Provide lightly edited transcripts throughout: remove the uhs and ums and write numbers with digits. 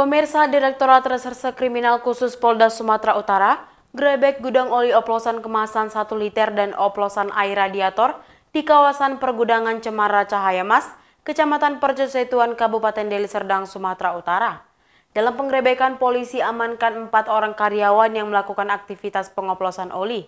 Pemirsa, Direktorat Reserse Kriminal Khusus Polda Sumatera Utara gerebek gudang oli oplosan kemasan 1 liter dan oplosan air radiator di kawasan pergudangan Cemara Cahaya Mas, Kecamatan Percusetuan, Kabupaten Deli Serdang, Sumatera Utara. Dalam penggerebekan, polisi amankan 4 orang karyawan yang melakukan aktivitas pengoplosan oli.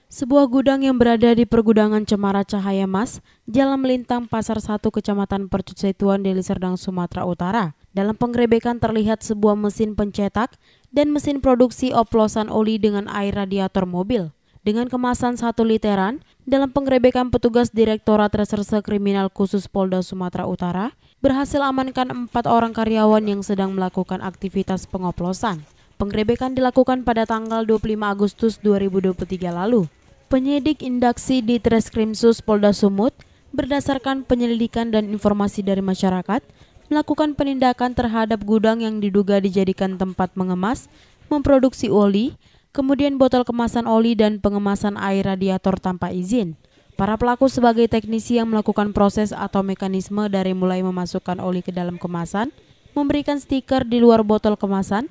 Sebuah gudang yang berada di pergudangan Cemara Cahaya Mas, Jalan Melintang Pasar 1, Kecamatan Percusetuan, Deli Serdang, Sumatera Utara. Dalam penggerebekan terlihat sebuah mesin pencetak dan mesin produksi oplosan oli dengan air radiator mobil. Dengan kemasan 1 literan, dalam penggerebekan petugas Direktorat Reserse Kriminal Khusus Polda Sumatera Utara berhasil amankan 4 orang karyawan yang sedang melakukan aktivitas pengoplosan. Penggerebekan dilakukan pada tanggal 25 Agustus 2023 lalu. Penyidik Indaksi di Treskrimsus Polda Sumut berdasarkan penyelidikan dan informasi dari masyarakat melakukan penindakan terhadap gudang yang diduga dijadikan tempat mengemas, memproduksi oli, kemudian botol kemasan oli dan pengemasan air radiator tanpa izin. Para pelaku sebagai teknisi yang melakukan proses atau mekanisme dari mulai memasukkan oli ke dalam kemasan, memberikan stiker di luar botol kemasan,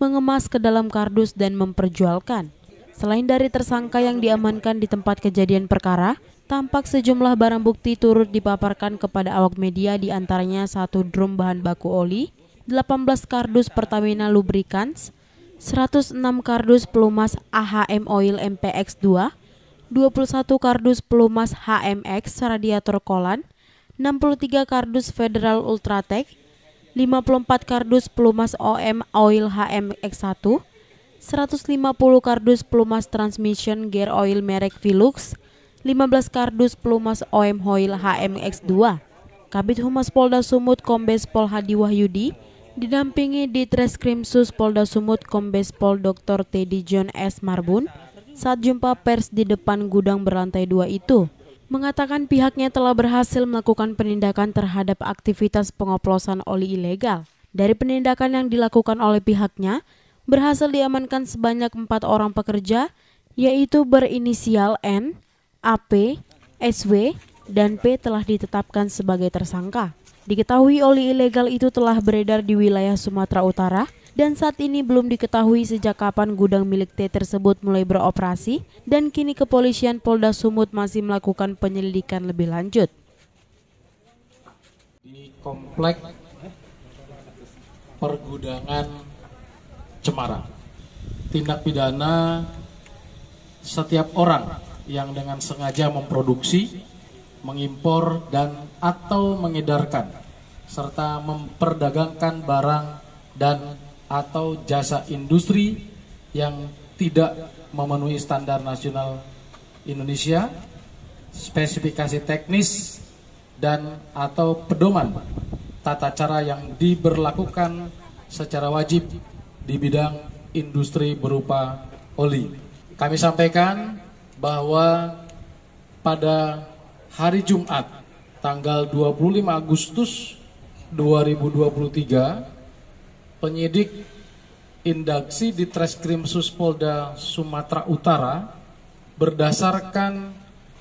mengemas ke dalam kardus dan memperjualkan. Selain dari tersangka yang diamankan di tempat kejadian perkara, tampak sejumlah barang bukti turut dipaparkan kepada awak media, diantaranya 1 drum bahan baku oli, 18 kardus Pertamina Lubricants, 106 kardus pelumas AHM Oil MPX2, 21 kardus pelumas HMX Radiator Kolan, 63 kardus Federal Ultratech, 54 kardus pelumas OM Oil HMX1, 150 kardus pelumas transmission gear oil merek Velux, 15 kardus pelumas OM Oil HMX2. Kabid Humas Polda Sumut Kombes Pol Hadi Wahyudi didampingi di Treskrimsus Polda Sumut Kombes Pol Dr. Teddy John S. Marbun saat jumpa pers di depan gudang berlantai 2 itu, mengatakan pihaknya telah berhasil melakukan penindakan terhadap aktivitas pengoplosan oli ilegal. Dari penindakan yang dilakukan oleh pihaknya, berhasil diamankan sebanyak 4 orang pekerja, yaitu berinisial N, AP, SW, dan P telah ditetapkan sebagai tersangka. Diketahui oli ilegal itu telah beredar di wilayah Sumatera Utara dan saat ini belum diketahui sejak kapan gudang milik T tersebut mulai beroperasi dan kini kepolisian Polda Sumut masih melakukan penyelidikan lebih lanjut. Di komplek pergudangan Cemara, tindak pidana setiap orang yang dengan sengaja memproduksi, mengimpor dan atau mengedarkan serta memperdagangkan barang dan atau jasa industri yang tidak memenuhi standar nasional Indonesia, spesifikasi teknis dan atau pedoman tata cara yang diberlakukan secara wajib di bidang industri berupa oli. Kami sampaikan bahwa pada hari Jumat tanggal 25 Agustus 2023, penyidik Indaksi di Treskrimsus Polda Sumatera Utara berdasarkan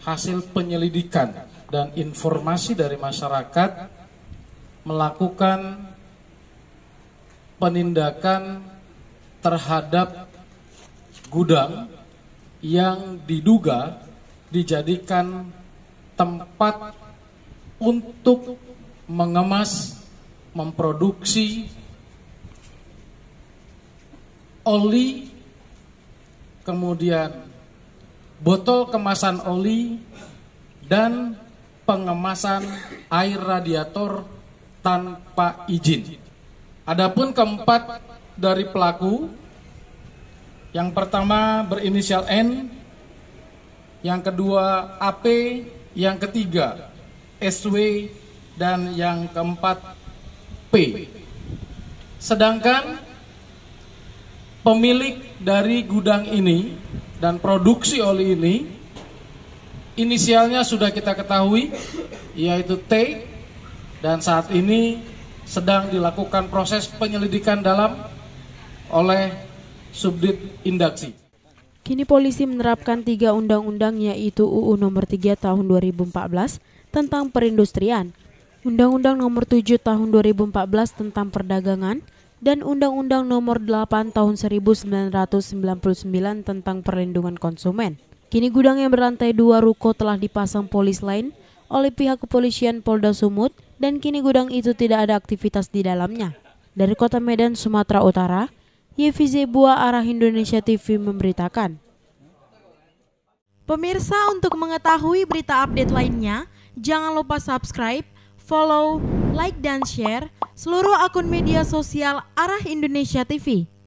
hasil penyelidikan dan informasi dari masyarakat melakukan penindakan terhadap gudang yang diduga dijadikan tempat untuk mengemas, memproduksi oli, kemudian botol kemasan oli, dan pengemasan air radiator tanpa izin. Adapun keempat dari pelaku, yang pertama berinisial N, yang kedua AP, yang ketiga SW, dan yang keempat P. Sedangkan pemilik dari gudang ini dan produksi oli ini, inisialnya sudah kita ketahui, yaitu T, dan saat ini sedang dilakukan proses penyelidikan dalam oleh Subdit Indaksi. Kini polisi menerapkan 3 undang-undang yaitu UU Nomor 3 Tahun 2014 tentang perindustrian, Undang-Undang Nomor 7 Tahun 2014 tentang perdagangan, dan Undang-Undang Nomor 8 Tahun 1999 tentang perlindungan konsumen. Kini gudang yang berlantai 2 ruko telah dipasang polis lain oleh pihak kepolisian Polda Sumut dan kini gudang itu tidak ada aktivitas di dalamnya. Dari Kota Medan, Sumatera Utara, Yevi Zebua, Arah Indonesia TV memberitakan. Pemirsa, untuk mengetahui berita update lainnya, jangan lupa subscribe, follow, like, dan share seluruh akun media sosial Arah Indonesia TV.